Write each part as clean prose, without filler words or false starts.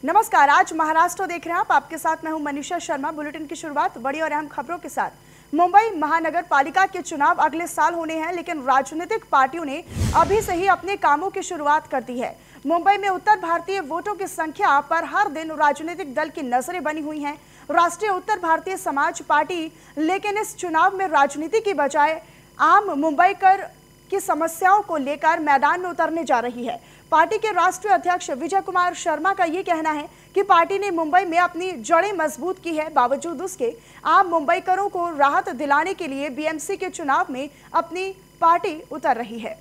नमस्कार, आज महाराष्ट्र देख रहे हैं आप। आपके साथ मैं हूं मनीषा शर्मा। बुलेटिन की शुरुआत बड़ी और अहम खबरों के साथ। मुंबई महानगर पालिका के चुनाव अगले साल होने हैं, लेकिन राजनीतिक पार्टियों ने अभी से ही अपने कामों की शुरुआत कर दी है। मुंबई में उत्तर भारतीय वोटों की संख्या पर हर दिन राजनीतिक दल की नजरें बनी हुई हैं। राष्ट्रीय उत्तर भारतीय समाज पार्टी लेकिन इस चुनाव में राजनीति की बजाय आम मुंबईकर की समस्याओं को लेकर मैदान में उतरने जा रही है। पार्टी के राष्ट्रीय अध्यक्ष विजय कुमार शर्मा का ये कहना है कि पार्टी ने मुंबई में अपनी जड़ें मजबूत की है। बावजूद उसके आम मुंबईकरों को राहत दिलाने के लिए बीएमसी के चुनाव में अपनी पार्टी उतर रही है।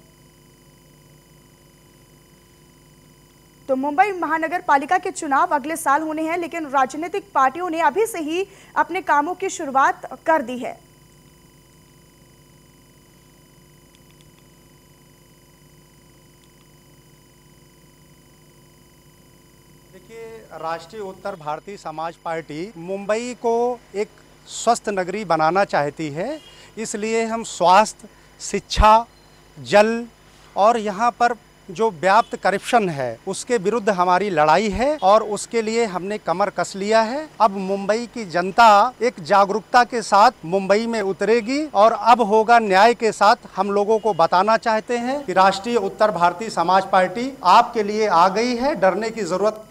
तो मुंबई महानगर पालिका के चुनाव अगले साल होने हैं, लेकिन राजनीतिक पार्टियों ने अभी से ही अपने कामों की शुरुआत कर दी है। राष्ट्रीय उत्तर भारतीय समाज पार्टी मुंबई को एक स्वस्थ नगरी बनाना चाहती है। इसलिए हम स्वास्थ्य, शिक्षा, जल और यहाँ पर जो व्याप्त करप्शन है उसके विरुद्ध हमारी लड़ाई है और उसके लिए हमने कमर कस लिया है। अब मुंबई की जनता एक जागरूकता के साथ मुंबई में उतरेगी और अब होगा न्याय के साथ। हम लोगों को बताना चाहते हैं कि राष्ट्रीय उत्तर भारतीय समाज पार्टी आपके लिए आ गई है, डरने की जरूरत।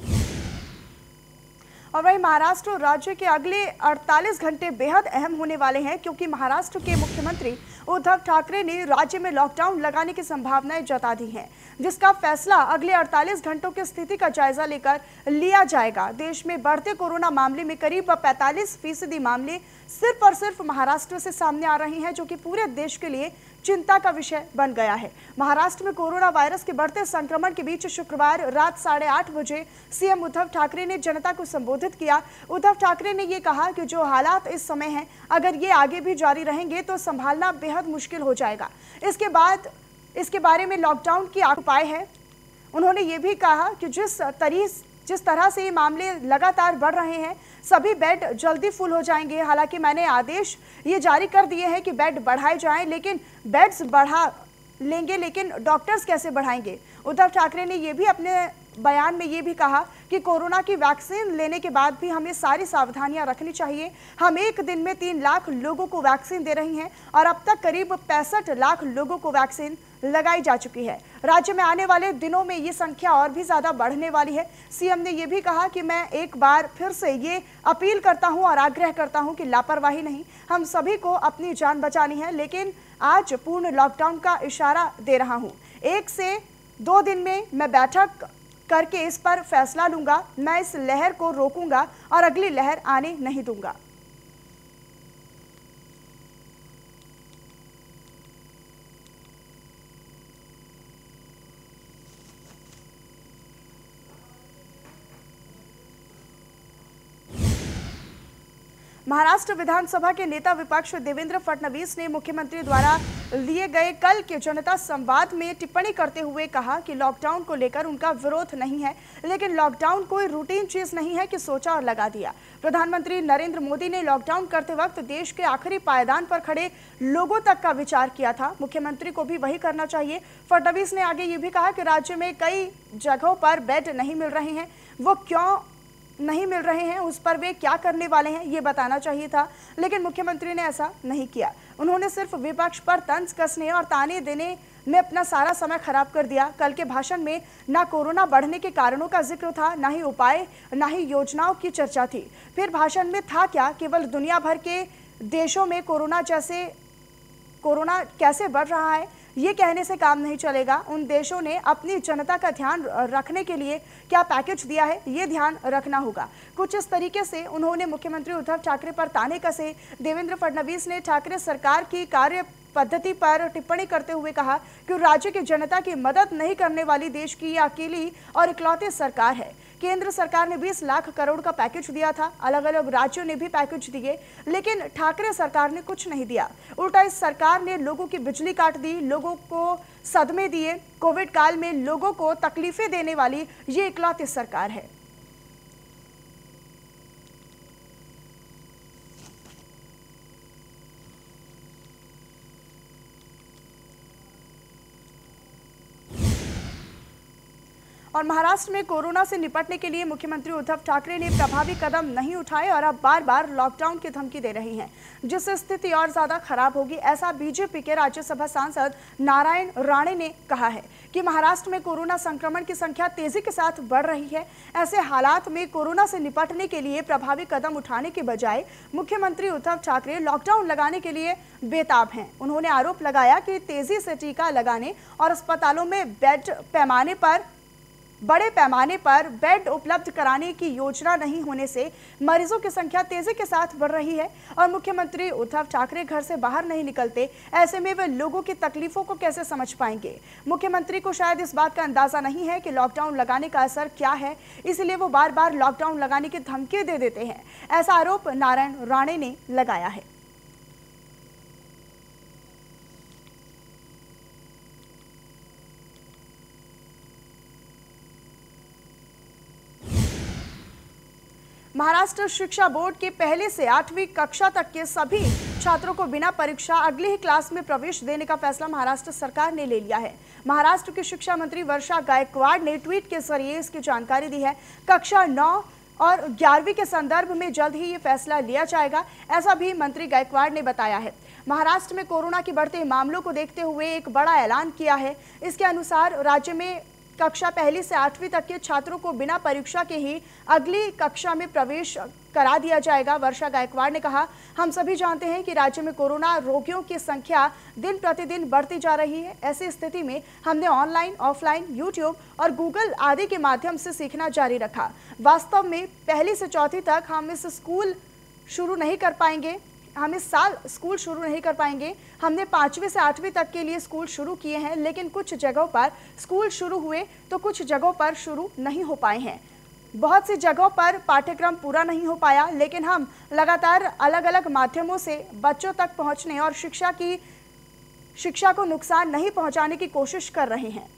और वही महाराष्ट्र राज्य के अगले 48 घंटे बेहद अहम होने वाले हैं, क्योंकि महाराष्ट्र के मुख्यमंत्री उद्धव ठाकरे ने राज्य में लॉकडाउन लगाने की संभावनाएं जता दी हैं, जिसका फैसला अगले 48 घंटों की स्थिति का जायजा लेकर लिया जाएगा। देश में बढ़ते कोरोना मामले में करीब 45% मामले सिर्फ और सिर्फ महाराष्ट्र से सामने आ रहे हैं, जो कि पूरे देश के लिए चिंता का विषय बन गया है। महाराष्ट्र में कोरोना वायरस के बढ़ते संक्रमण के बीच शुक्रवार रात 8:30 बजे सीएम उद्धव ठाकरे ने जनता को संबोधित किया। उद्धव ठाकरे ने ये कहा कि जो हालात इस समय हैं, अगर ये आगे भी जारी रहेंगे तो संभालना बेहद मुश्किल हो जाएगा। इसके बारे में लॉकडाउन की उपाय है। उन्होंने ये भी कहा कि जिस तरह से ये मामले लगातार बढ़ रहे हैं, सभी बेड जल्दी फुल हो जाएंगे। हालांकि मैंने आदेश ये जारी कर दिए हैं कि बेड बढ़ाए जाएं, लेकिन बेड्स बढ़ा लेंगे, लेकिन डॉक्टर्स कैसे बढ़ाएंगे। उद्धव ठाकरे ने ये भी अपने बयान में ये भी कहा कि कोरोना की वैक्सीन लेने के बाद भी हमें सारी सावधानियां रखनी चाहिए। हम एक दिन में 3 लाख लोगों को वैक्सीन दे रही हैं और अब तक करीब 65 लाख लोगों को वैक्सीन लगाई जा चुकी है। राज्य में आने वाले दिनों में ये संख्या और भी ज्यादा बढ़ने वाली है। सीएम ने ये भी कहा कि मैं एक बार फिर से ये अपील करता हूं और आग्रह करता हूं कि लापरवाही नहीं, हम सभी को अपनी जान बचानी है। लेकिन आज पूर्ण लॉकडाउन का इशारा दे रहा हूं। 1 से 2 दिन में मैं बैठक करके इस पर फैसला लूंगा। मैं इस लहर को रोकूंगा और अगली लहर आने नहीं दूंगा। महाराष्ट्र विधानसभा के नेता विपक्ष देवेंद्र फडणवीस ने मुख्यमंत्री द्वारा लिए गए कल के जनता संवाद में टिप्पणी करते हुए कहा कि लॉकडाउन को लेकर उनका विरोध नहीं है, लेकिन लॉकडाउन कोई रूटीन चीज नहीं है कि सोचा और लगा दिया। प्रधानमंत्री नरेंद्र मोदी ने लॉकडाउन करते वक्त देश के आखिरी पायदान पर खड़े लोगों तक का विचार किया था। मुख्यमंत्री को भी वही करना चाहिए। फडणवीस ने आगे ये भी कहा कि राज्य में कई जगहों पर बेड नहीं मिल रहे हैं, वो क्यों नहीं मिल रहे हैं, उस पर वे क्या करने वाले हैं, ये बताना चाहिए था, लेकिन मुख्यमंत्री ने ऐसा नहीं किया। उन्होंने सिर्फ विपक्ष पर तंज कसने और ताने देने में अपना सारा समय खराब कर दिया। कल के भाषण में ना कोरोना बढ़ने के कारणों का जिक्र था, ना ही उपाय, ना ही योजनाओं की चर्चा थी। फिर भाषण में था क्या, केवल दुनिया भर के देशों में कोरोना कैसे बढ़ रहा है ये कहने से काम नहीं चलेगा। उन देशों ने अपनी जनता का ध्यान रखने के लिए क्या पैकेज दिया है, ये ध्यान रखना होगा। कुछ इस तरीके से उन्होंने मुख्यमंत्री उद्धव ठाकरे पर ताने कसे। देवेंद्र फडणवीस ने ठाकरे सरकार की कार्य पद्धति पर टिप्पणी करते हुए कहा कि राज्य की जनता की मदद नहीं करने वाली देश की ये अकेली और इकलौती सरकार है। केंद्र सरकार ने 20 लाख करोड़ का पैकेज दिया था, अलग अलग राज्यों ने भी पैकेज दिए, लेकिन ठाकरे सरकार ने कुछ नहीं दिया। उल्टा इस सरकार ने लोगों की बिजली काट दी, लोगों को सदमे दिए। कोविड काल में लोगों को तकलीफें देने वाली ये इकलौती सरकार है। और महाराष्ट्र में कोरोना से निपटने के लिए मुख्यमंत्री उद्धव ठाकरे ने प्रभावी कदम नहीं उठाए और अब बार बार लॉकडाउन की धमकी दे रही हैं, जिससे स्थिति और ज्यादा खराब होगी। ऐसा बीजेपी के राज्यसभा सांसद नारायण राणे ने कहा है कि महाराष्ट्र में कोरोना संक्रमण की संख्या तेजी के साथ बढ़ रही है। ऐसे हालात में कोरोना से निपटने के लिए प्रभावी कदम उठाने के बजाय मुख्यमंत्री उद्धव ठाकरे लॉकडाउन लगाने के लिए बेताब हैं। उन्होंने आरोप लगाया कि तेजी से टीका लगाने और अस्पतालों में बड़े पैमाने पर बेड उपलब्ध कराने की योजना नहीं होने से मरीजों की संख्या तेजी के साथ बढ़ रही है और मुख्यमंत्री उद्धव ठाकरे घर से बाहर नहीं निकलते। ऐसे में वे लोगों की तकलीफों को कैसे समझ पाएंगे। मुख्यमंत्री को शायद इस बात का अंदाजा नहीं है कि लॉकडाउन लगाने का असर क्या है, इसलिए वो बार बार लॉकडाउन लगाने की धमकी दे देते हैं। ऐसा आरोप नारायण राणे ने लगाया है। महाराष्ट्र शिक्षा बोर्ड के पहले से 8वीं कक्षा तक के सभी छात्रों को बिना परीक्षा अगली ही क्लास में प्रवेश देने का फैसला महाराष्ट्र सरकार ने ले लिया है। महाराष्ट्र की शिक्षा मंत्री वर्षा गायकवाड़ ने ट्वीट के जरिए इसकी जानकारी दी है। कक्षा 9 और 11वीं के संदर्भ में जल्द ही ये फैसला लिया जाएगा, ऐसा भी मंत्री गायकवाड़ ने बताया है। महाराष्ट्र में कोरोना के बढ़ते मामलों को देखते हुए एक बड़ा ऐलान किया है। इसके अनुसार राज्य में कक्षा पहली से 8वीं तक के छात्रों को बिना परीक्षा के ही अगली कक्षा में प्रवेश करा दिया जाएगा। वर्षा गायकवाड़ ने कहा, हम सभी जानते हैं कि राज्य में कोरोना रोगियों की संख्या दिन प्रतिदिन बढ़ती जा रही है। ऐसी स्थिति में हमने ऑनलाइन, ऑफलाइन, यूट्यूब और गूगल आदि के माध्यम से सीखना जारी रखा। वास्तव में पहली से चौथी तक हम इस साल स्कूल शुरू नहीं कर पाएंगे। हमने 5वीं से 8वीं तक के लिए स्कूल शुरू किए हैं, लेकिन कुछ जगहों पर स्कूल शुरू हुए तो कुछ जगहों पर शुरू नहीं हो पाए हैं। बहुत सी जगहों पर पाठ्यक्रम पूरा नहीं हो पाया, लेकिन हम लगातार अलग अलग माध्यमों से बच्चों तक पहुंचने और शिक्षा को नुकसान नहीं पहुंचाने की कोशिश कर रहे हैं।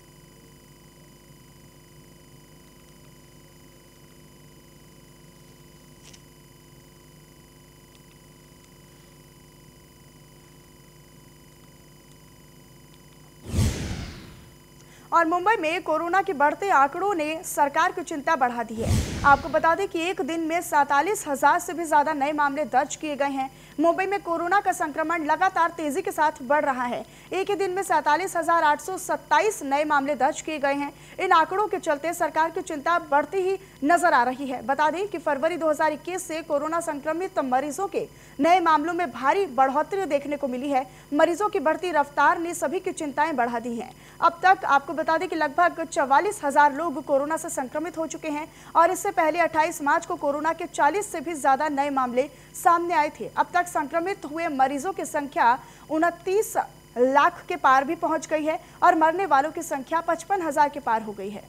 और मुंबई में कोरोना के बढ़ते आंकड़ों ने सरकार की चिंता बढ़ा दी है। आपको बता दें कि एक दिन में 47,000 से भी ज्यादा नए मामले दर्ज किए गए हैं। मुंबई में कोरोना का संक्रमण लगातार तेजी के साथ बढ़ रहा है। एक ही दिन में 47,827 नए मामले दर्ज किए गए हैं। इन आंकड़ों के चलते सरकार की चिंता बढ़ती ही नजर आ रही है। बता दें कि फरवरी 2021 से कोरोना संक्रमित मरीजों के नए मामलों में भारी बढ़ोतरी देखने को मिली है। मरीजों की बढ़ती रफ्तार ने सभी की चिंताएं बढ़ा दी हैं। अब तक आपको बता दें कि लगभग 44,000 लोग कोरोना से संक्रमित हो चुके हैं और इससे पहले 28 मार्च को कोरोना के 40 से भी ज्यादा नए मामले सामने आए थे। अब तक संक्रमित हुए मरीजों की संख्या 29 लाख के पार भी पहुंच गई है और मरने वालों की संख्या 55,000 के पार हो गई है।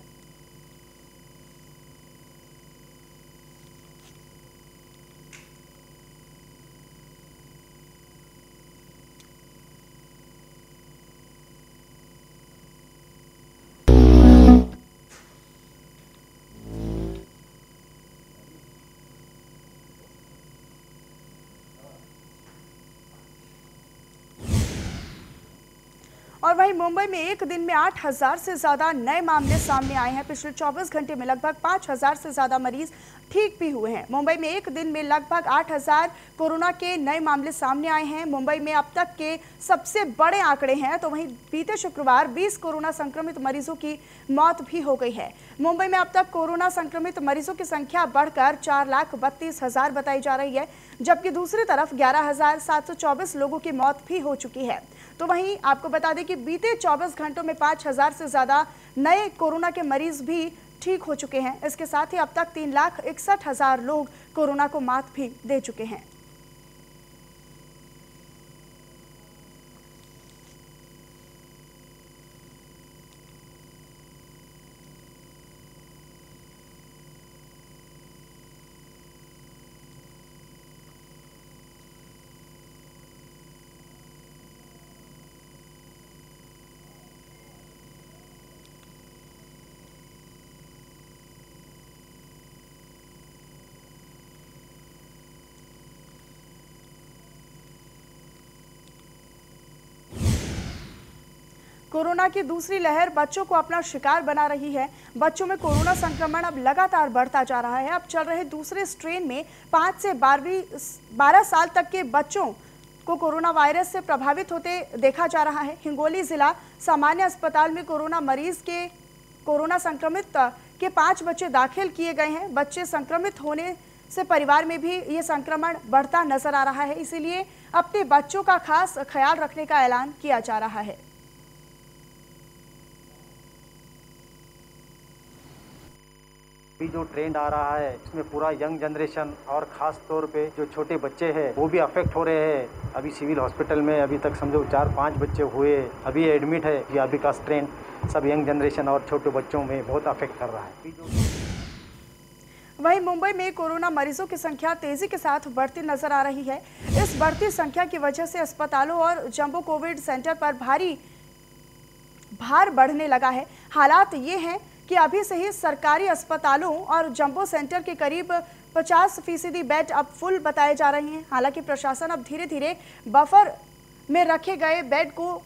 और वहीं मुंबई में एक दिन में 8,000 से ज्यादा नए मामले सामने आए हैं। पिछले 24 घंटे में लगभग 5,000 से ज्यादा मरीज ठीक भी हुए हैं। मुंबई में एक दिन में लगभग 8,000 कोरोना के नए मामले सामने आए हैं। मुंबई में अब तक के सबसे बड़े आंकड़े हैं। तो वहीं बीते शुक्रवार 20 कोरोना संक्रमित मरीजों की मौत भी हो गई है। मुंबई में अब तक कोरोना संक्रमित मरीजों की संख्या बढ़कर 4,32,000 बताई जा रही है, जबकि दूसरी तरफ 11,724 लोगों की मौत भी हो चुकी है। तो वहीं आपको बता दें कि बीते 24 घंटों में 5,000 से ज्यादा नए कोरोना के मरीज भी ठीक हो चुके हैं। इसके साथ ही अब तक 3,61,000 लोग कोरोना को मात भी दे चुके हैं। कोरोना की दूसरी लहर बच्चों को अपना शिकार बना रही है। बच्चों में कोरोना संक्रमण अब लगातार बढ़ता जा रहा है। अब चल रहे दूसरे स्ट्रेन में 5 से 12 साल तक के बच्चों को कोरोना वायरस से प्रभावित होते देखा जा रहा है। हिंगोली जिला सामान्य अस्पताल में कोरोना संक्रमित के 5 बच्चे दाखिल किए गए हैं। बच्चे संक्रमित होने से परिवार में भी ये संक्रमण बढ़ता नजर आ रहा है, इसीलिए अपने बच्चों का खास ख्याल रखने का ऐलान किया जा रहा है। अभी जो ट्रेंड आ रहा है इसमें पूरा यंग जनरेशन और ख़ास तौर पे जो छोटे बच्चे हैं वो भी अफेक्ट हो रहे हैं। अभी सिविल हॉस्पिटल में अभी तक समझो 4-5 बच्चे हुए अभी एडमिट है। ये अभी का ट्रेंड सब यंग जनरेशन और छोटे बच्चों में बहुत अफेक्ट कर रहा है। वहीं मुंबई में कोरोना मरीजों की संख्या तेजी के साथ बढ़ती नजर आ रही है। इस बढ़ती संख्या की वजह से अस्पतालों और जंबो कोविड सेंटर पर भार बढ़ने लगा है। हालात ये हैं कि अभी से ही सरकारी अस्पतालों और जंबो सेंटर के करीब 50% बेड अब फुल बताए जा रहे हैं। हालांकि प्रशासन अब धीरे धीरे बफर में रखे गए बेड को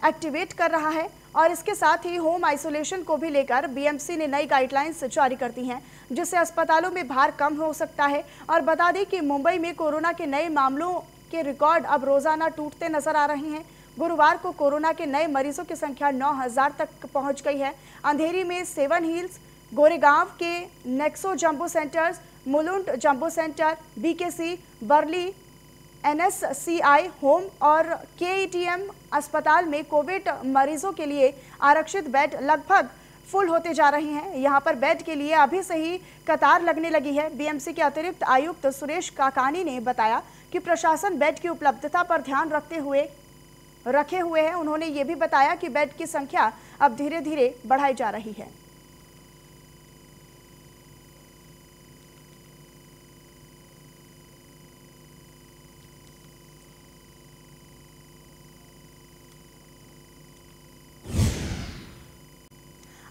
एक्टिवेट कर रहा है और इसके साथ ही होम आइसोलेशन को भी लेकर बीएमसी ने नई गाइडलाइंस जारी कर दी हैं, जिससे अस्पतालों में भार कम हो सकता है। और बता दें कि मुंबई में कोरोना के नए मामलों के रिकॉर्ड अब रोजाना टूटते नजर आ रहे हैं। गुरुवार को कोरोना के नए मरीजों की संख्या 9000 तक पहुंच गई है। अंधेरी में 7 हिल्स, गोरेगांव के Nexo jumbo centres, Mulund jumbo centre, BKC, barley NSCI home और केईटीएम अस्पताल में कोविड मरीजों के लिए आरक्षित बेड लगभग फुल होते जा रहे हैं। यहां पर बेड के लिए अभी से ही कतार लगने लगी है। बीएमसी के अतिरिक्त आयुक्त सुरेश काकानी ने बताया कि प्रशासन बेड की उपलब्धता पर ध्यान रखे हुए हैं। उन्होंने ये भी बताया कि बेड की संख्या अब धीरे धीरे बढ़ाई जा रही है।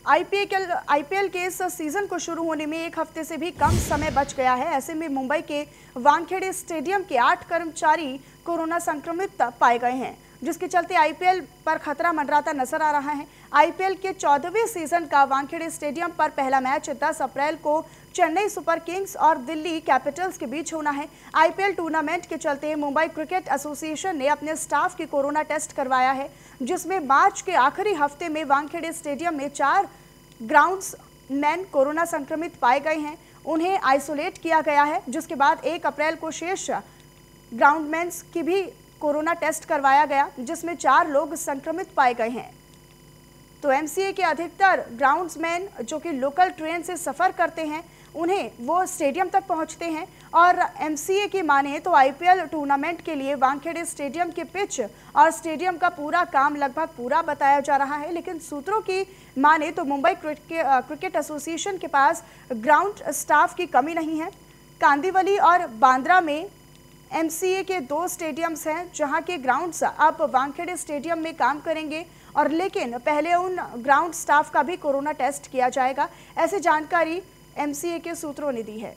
आईपीएल के इस सीजन को शुरू होने में 1 हफ्ते से भी कम समय बच गया है। ऐसे में मुंबई के वानखेड़े स्टेडियम के 8 कर्मचारी कोरोना संक्रमित पाए गए हैं, जिसके चलते आईपीएल पर खतरा मंडराता नजर आ रहा है। आईपीएल के 14वें सीजन का वानखेड़े स्टेडियम पर पहला मैच 10 अप्रैल को चेन्नई सुपर किंग्स और दिल्ली कैपिटल्स के बीच होना है। आईपीएल टूर्नामेंट के चलते मुंबई क्रिकेट एसोसिएशन ने अपने स्टाफ की कोरोना टेस्ट करवाया है, जिसमें मार्च के आखिरी हफ्ते में वानखेड़े स्टेडियम में 4 ग्राउंड्समैन कोरोना संक्रमित पाए गए हैं। उन्हें आइसोलेट किया गया है, जिसके बाद 1 अप्रैल को शेष ग्राउंडमैन्स की भी कोरोना टेस्ट करवाया गया, जिसमें 4 लोग संक्रमित पाए गए हैं। तो एमसीए के अधिकतर ग्राउंड्समैन जो कि लोकल ट्रेन से सफ़र करते हैं, उन्हें वो स्टेडियम तक पहुंचते हैं। और एमसीए की माने तो आईपीएल टूर्नामेंट के लिए वानखेड़े स्टेडियम के पिच और स्टेडियम का पूरा काम लगभग पूरा बताया जा रहा है। लेकिन सूत्रों की माने तो मुंबई क्रिकेट एसोसिएशन के पास ग्राउंड स्टाफ की कमी नहीं है। कांदिवली और बांद्रा में एमसीए के 2 स्टेडियम्स हैं, जहां के ग्राउंड्स अब वानखेड़े स्टेडियम में काम करेंगे और लेकिन पहले उन ग्राउंड स्टाफ का भी कोरोना टेस्ट किया जाएगा। ऐसी जानकारी एमसीए के सूत्रों ने दी है।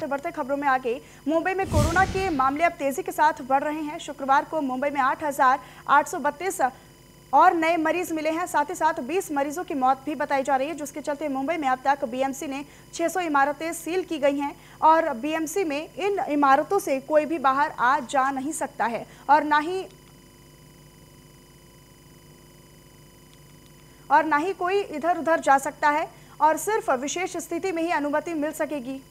बढ़ते खबरों में आगे, मुंबई में कोरोना के मामले अब तेजी के साथ बढ़ रहे हैं। शुक्रवार को मुंबई में 8,832 और नए मरीज मिले हैं। साथ ही साथ 20 मरीजों की मौत भी बताई जा रही है, जिसके चलते मुंबई में अब तक बीएमसी ने 600 इमारतें सील की गई हैं और बीएमसी में इन इमारतों से कोई भी बाहर आ जा नहीं सकता है और ना ही कोई इधर उधर जा सकता है और सिर्फ विशेष स्थिति में ही अनुमति मिल सकेगी।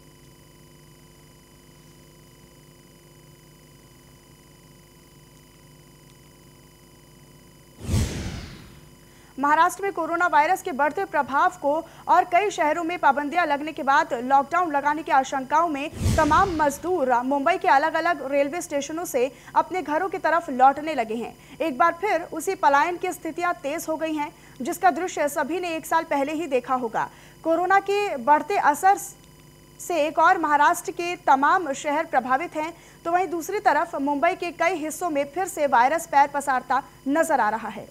महाराष्ट्र में कोरोना वायरस के बढ़ते प्रभाव को और कई शहरों में पाबंदियां लगने के बाद लॉकडाउन लगाने की आशंकाओं में तमाम मजदूर मुंबई के अलग अलग रेलवे स्टेशनों से अपने घरों की तरफ लौटने लगे हैं। एक बार फिर उसी पलायन की स्थितियां तेज हो गई हैं, जिसका दृश्य सभी ने 1 साल पहले ही देखा होगा। कोरोना के बढ़ते असर से एक और महाराष्ट्र के तमाम शहर प्रभावित हैं, तो वहीं दूसरी तरफ मुंबई के कई हिस्सों में फिर से वायरस पैर पसारता नजर आ रहा है।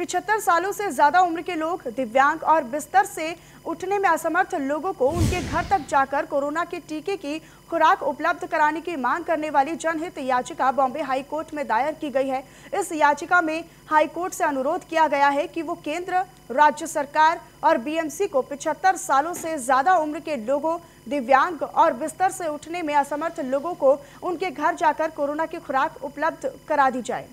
75 सालों से ज्यादा उम्र के लोग, दिव्यांग और बिस्तर से उठने में असमर्थ लोगों को उनके घर तक जाकर कोरोना के टीके की खुराक उपलब्ध कराने की मांग करने वाली जनहित याचिका बॉम्बे हाई कोर्ट में दायर की गई है। इस याचिका में हाई कोर्ट से अनुरोध किया गया है कि वो केंद्र, राज्य सरकार और बीएमसी को 75 सालों से ज्यादा उम्र के लोगों, दिव्यांग और बिस्तर से उठने में असमर्थ लोगों को उनके घर जाकर कोरोना की खुराक उपलब्ध करा दी जाए।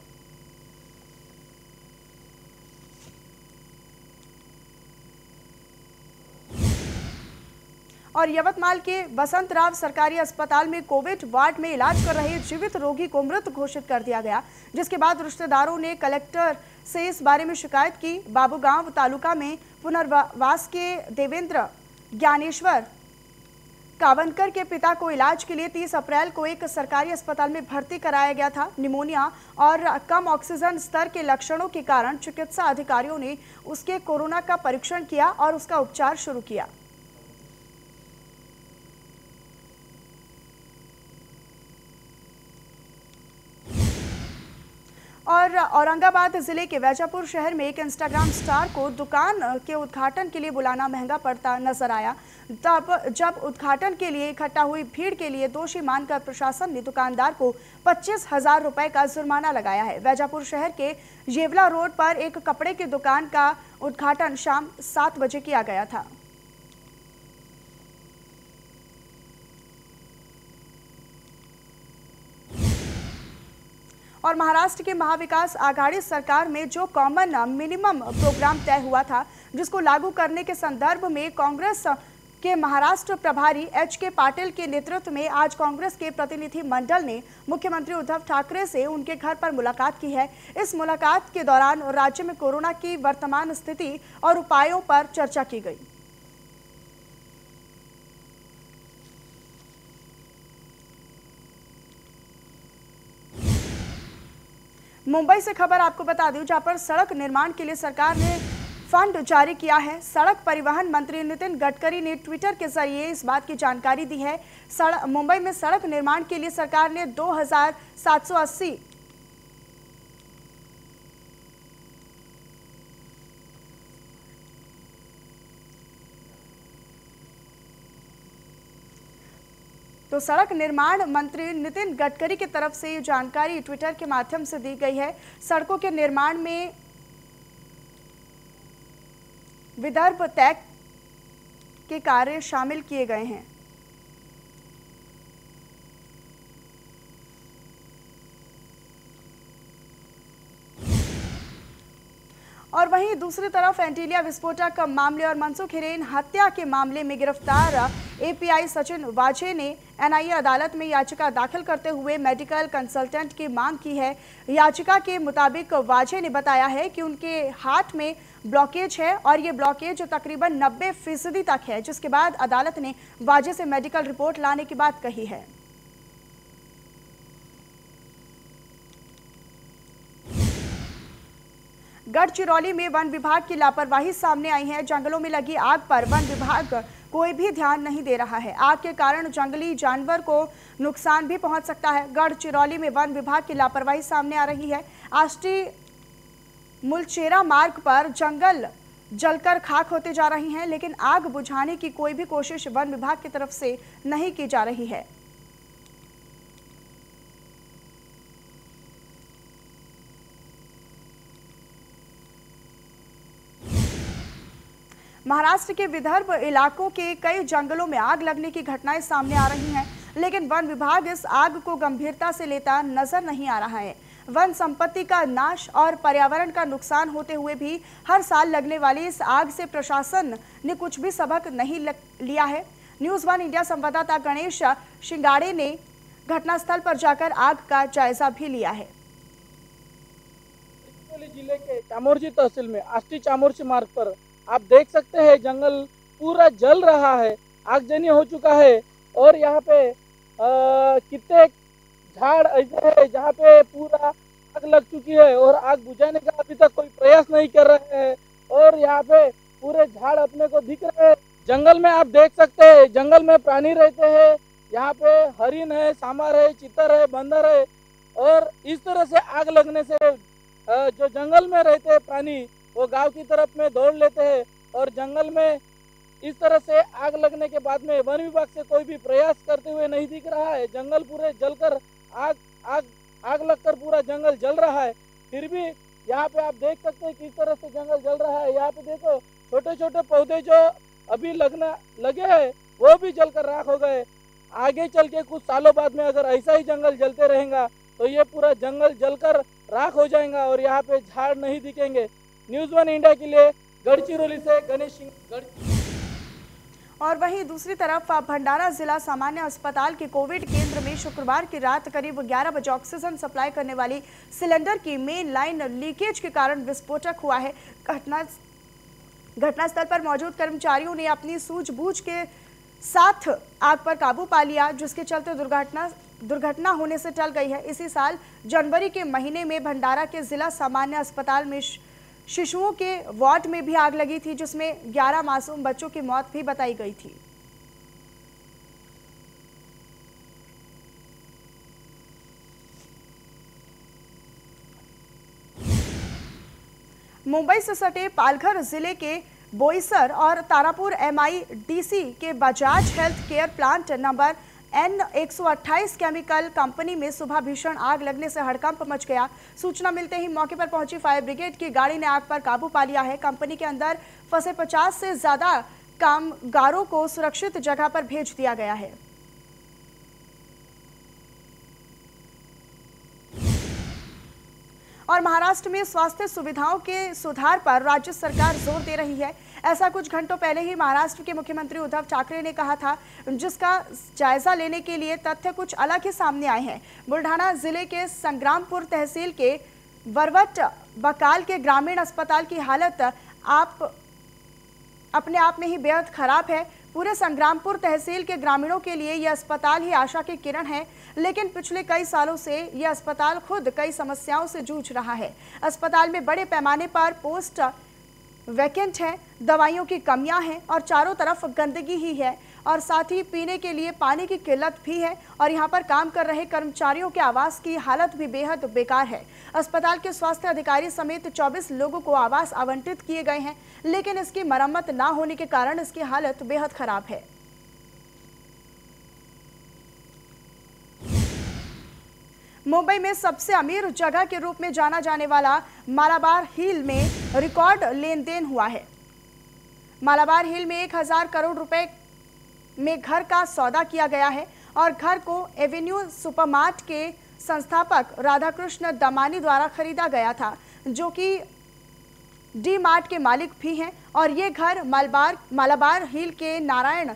और यवतमाल के वसंतराव सरकारी अस्पताल में कोविड वार्ड में इलाज कर रहे जीवित रोगी को मृत घोषित कर दिया गया, जिसके बाद रिश्तेदारों ने कलेक्टर से इस बारे में शिकायत की। बाबूगांव तालुका में पुनर्वास के देवेंद्र ज्ञानेश्वर कावनकर के पिता को इलाज के लिए 30 अप्रैल को एक सरकारी अस्पताल में भर्ती कराया गया था। निमोनिया और कम ऑक्सीजन स्तर के लक्षणों के कारण चिकित्सा अधिकारियों ने उसके कोरोना का परीक्षण किया और उसका उपचार शुरू किया। और औरंगाबाद जिले के वैजापुर शहर में एक इंस्टाग्राम स्टार को दुकान के उद्घाटन के लिए बुलाना महंगा पड़ता नजर आया। तब जब उद्घाटन के लिए इकट्ठा हुई भीड़ के लिए दोषी मानकर प्रशासन ने दुकानदार को 25,000 रुपए का जुर्माना लगाया है। वैजापुर शहर के येवला रोड पर एक कपड़े की दुकान का उद्घाटन शाम 7 बजे किया गया था। और महाराष्ट्र के महाविकास आघाड़ी सरकार में जो कॉमन मिनिमम प्रोग्राम तय हुआ था, जिसको लागू करने के संदर्भ में कांग्रेस के महाराष्ट्र प्रभारी एच.के. पाटिल के नेतृत्व में आज कांग्रेस के प्रतिनिधि मंडल ने मुख्यमंत्री उद्धव ठाकरे से उनके घर पर मुलाकात की है। इस मुलाकात के दौरान राज्य में कोरोना की वर्तमान स्थिति और उपायों पर चर्चा की गई। मुंबई से खबर आपको बता दूं, जहां पर सड़क निर्माण के लिए सरकार ने फंड जारी किया है। सड़क परिवहन मंत्री नितिन गडकरी ने ट्विटर के जरिए इस बात की जानकारी दी है। मुंबई में सड़क निर्माण के लिए सरकार ने 2,780 तो सड़क निर्माण मंत्री नितिन गडकरी की तरफ से ये जानकारी ट्विटर के माध्यम से दी गई है। सड़कों के निर्माण में विदर्भ तय के कार्य शामिल किए गए हैं। और वहीं दूसरी तरफ एंटीलिया विस्फोटक मामले और मनसुख हिरेन हत्या के मामले में गिरफ्तार एपीआई सचिन वाजे ने एनआईए अदालत में याचिका दाखिल करते हुए मेडिकल कंसल्टेंट की मांग की है। याचिका के मुताबिक वाजे ने बताया है कि उनके हार्ट में ब्लॉकेज है और ये ब्लॉकेज तकरीबन 90% तक है, जिसके बाद अदालत ने वाजे से मेडिकल रिपोर्ट लाने की बात कही है। गढ़चिरौली में वन विभाग की लापरवाही सामने आई है। जंगलों में लगी आग पर वन विभाग कोई भी ध्यान नहीं दे रहा है। आग के कारण जंगली जानवर को नुकसान भी पहुंच सकता है। गढ़चिरौली में वन विभाग की लापरवाही सामने आ रही है। आष्टी मुलचेरा मार्ग पर जंगल जलकर खाक होते जा रही हैं, लेकिन आग बुझाने की कोई भी कोशिश वन विभाग की तरफ से नहीं की जा रही है। महाराष्ट्र के विदर्भ इलाकों के कई जंगलों में आग लगने की घटनाएं सामने आ रही हैं, लेकिन वन विभाग इस आग को गंभीरता से लेता नजर नहीं आ रहा है। वन संपत्ति का नाश और पर्यावरण का नुकसान होते हुए भी हर साल लगने वाली इस आग से प्रशासन ने कुछ भी सबक नहीं लिया है। न्यूज़ 1 इंडिया संवाददाता गणेश शिंगाड़े ने घटनास्थल पर जाकर आग का जायजा भी लिया है। जिले के चामोर्ची तहसील में आष्टी चामोर्ची मार्ग पर आप देख सकते हैं जंगल पूरा जल रहा है, आगजनी हो चुका है। और यहाँ पे कितने झाड़ ऐसे है जहाँ पे पूरा आग लग चुकी है और आग बुझाने का अभी तक कोई प्रयास नहीं कर रहे हैं। और यहाँ पे पूरे झाड़ अपने को दिख रहे हैं। जंगल में आप देख सकते हैं, जंगल में प्राणी रहते हैं। यहाँ पे हरिन है, सांबर है, चितर है, बंदर है। और इस तरह से आग लगने से जो जंगल में रहते हैं प्राणी वो गांव की तरफ में दौड़ लेते हैं और जंगल में इस तरह से आग लगने के बाद में वन विभाग से कोई भी प्रयास करते हुए नहीं दिख रहा है। जंगल पूरे जलकर आग लगकर पूरा जंगल जल रहा है। फिर भी यहाँ पे आप देख सकते हैं किस तरह से जंगल जल रहा है। यहाँ पे देखो छोटे छोटे पौधे जो अभी लगे हैं वो भी जलकर राख हो गए। आगे चल के कुछ सालों बाद में अगर ऐसा ही जंगल जलते रहेगा तो ये पूरा जंगल जलकर राख हो जाएगा और यहाँ पे झाड़ नहीं दिखेंगे। न्यूज़ 1 इंडिया के लिए गढ़चिरौली से गणेश सिंह। और वहीं दूसरी तरफ भंडारा जिला सामान्य अस्पताल के कोविड केंद्र में शुक्रवार की रात करीब 11 बजे ऑक्सीजन सप्लाई करने वाली सिलेंडर की मेन लाइन लीकेज के कारण विस्फोटक हुआ है। घटनास्थल पर मौजूद कर्मचारियों ने अपनी सूझबूझ के साथ आग पर काबू पा लिया, जिसके चलते दुर्घटना होने से टल गई है। इसी साल जनवरी के महीने में भंडारा के जिला सामान्य अस्पताल में शिशुओं के वार्ड में भी आग लगी थी, जिसमें 11 मासूम बच्चों की मौत भी बताई गई थी। मुंबई से सटे पालघर जिले के बोईसर और तारापुर MIDC के Bajaj health care plant number N128 chemical company में सुबह भीषण आग लगने से हड़कंप मच गया। सूचना मिलते ही मौके पर पहुंची फायर ब्रिगेड की गाड़ी ने आग पर काबू पा लिया है। कंपनी के अंदर फंसे 50 से ज्यादा कामगारों को सुरक्षित जगह पर भेज दिया गया है। और महाराष्ट्र में स्वास्थ्य सुविधाओं के सुधार पर राज्य सरकार जोर दे रही है। ऐसा कुछ घंटों पहले ही महाराष्ट्र के मुख्यमंत्री उद्धव ठाकरे ने कहा था, जिसका जायजा लेने के लिए तथ्य कुछ अलग ही सामने आए हैं। बुल्ढाना जिले के संग्रामपुर तहसील के वरवट बकाल के ग्रामीण अस्पताल की हालत अपने आप में ही बेहद खराब है। पूरे संग्रामपुर तहसील के ग्रामीणों के लिए यह अस्पताल ही आशा की किरण है, लेकिन पिछले कई सालों से यह अस्पताल खुद कई समस्याओं से जूझ रहा है। अस्पताल में बड़े पैमाने पर पोस्ट वैकेंट है, दवाइयों की कमियां हैं और चारों तरफ गंदगी ही है और साथ ही पीने के लिए पानी की किल्लत भी है और यहां पर काम कर रहे कर्मचारियों के आवास की हालत भी बेहद बेकार है। अस्पताल के स्वास्थ्य अधिकारी समेत 24 लोगों को आवास आवंटित किए गए हैं, लेकिन इसकी मरम्मत ना होने के कारण इसकी हालत बेहद खराब है। मुंबई में सबसे अमीर जगह के रूप में जाना जाने वाला मालाबार हिल में रिकॉर्ड लेन देन हुआ है। मालाबार हिल में 1000 करोड़ रुपए में घर का सौदा किया गया है और घर को एवेन्यू सुपरमार्ट के संस्थापक राधाकृष्ण दमानी द्वारा खरीदा गया था, जो कि डी मार्ट के मालिक भी हैं। और ये घर मालाबार हिल के नारायण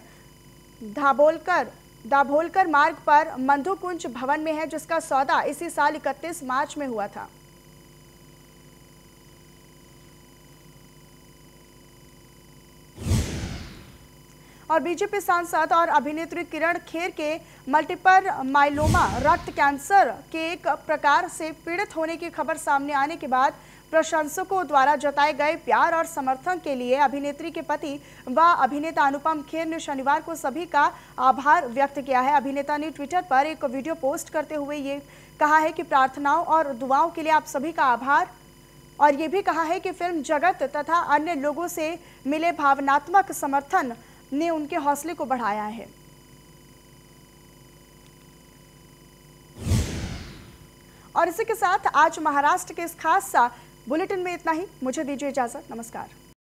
दाभोलकर मार्ग पर मंधुकुंज भवन में है, जिसका सौदा इसी साल 31 मार्च में हुआ था। और बीजेपी सांसद और अभिनेत्री किरण खेर के मल्टीपल माइलोमा रक्त कैंसर के एक प्रकार से पीड़ित होने की खबर सामने आने के बाद प्रशंसकों द्वारा जताए गए प्यार और समर्थन के लिए अभिनेत्री के पति व अभिनेता अनुपम खेर ने शनिवार को सभी का आभार व्यक्त किया है। अभिनेता ने ट्विटर पर एक वीडियो पोस्ट करते हुए ये कहा है कि प्रार्थनाओं और दुआओं के लिए आप सभी का आभार, और ये भी कहा है कि फिल्म जगत तथा अन्य लोगों से मिले भावनात्मक समर्थन ने उनके हौसले को बढ़ाया है। और इसी के साथ आज महाराष्ट्र के इस खास बुलेटिन में इतना ही। मुझे दीजिए इजाजत। नमस्कार।